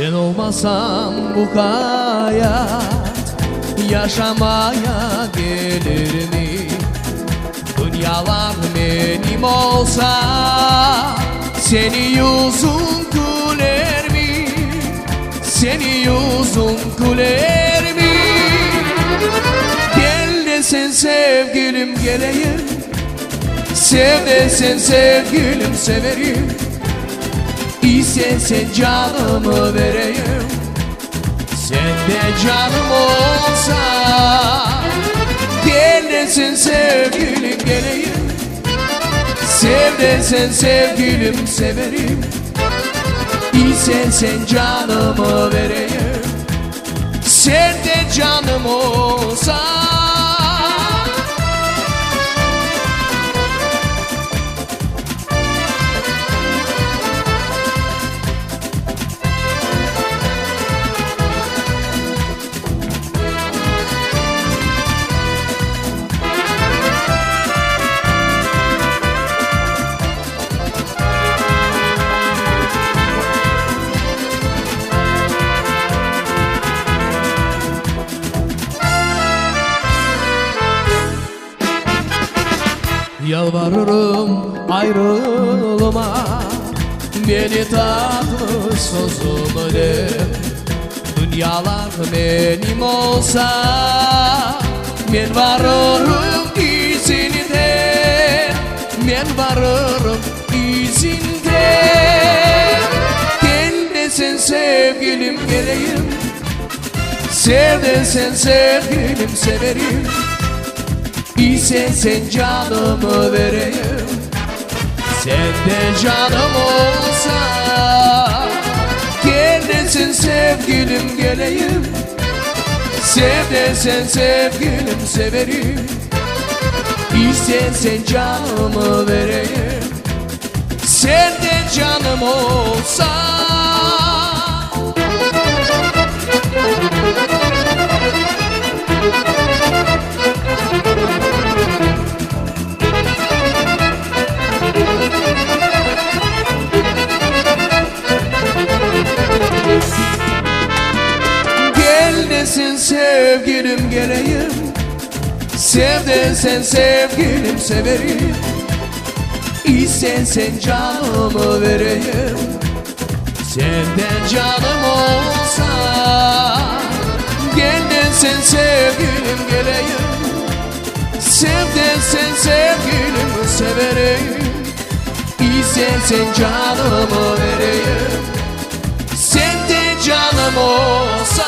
Sen olmasan bu hayat yaşamaya gelir mi? Dünyalar benim olsa seni yüzün güler mi? Seni yüzün güler mi? Gel desen sevgilim geleyim, sev desen sevgilim severim. İstersen canımı vereyim, sen de canım olsa. Gel desen sevgilim geleyim, sev desen sevgilim severim. İstersen canımı vereyim, sen de canım olsa. Yalvarırım ayrılma, beni tatlı sözümü de. Dünyalar benim olsa ben varırım izinde, ben varırım izinde. Gel desen sevgilim geleyim, sev desen sevgilim severim. İstersen canımı vereyim, sen de canım olsa. Gel desen sevgilim geleyim, sev desen sevgilim severim. İstersen canımı vereyim, sen de canım olsa. Gel desen sevgilim geleyim, sev desen sevgilim severim. İstersen canımı vereyim, senden canım olsa. Gel desen sevgilim geleyim, sev desen sevgilim severim. İstersen canımı vereyim, sen de canım olsa.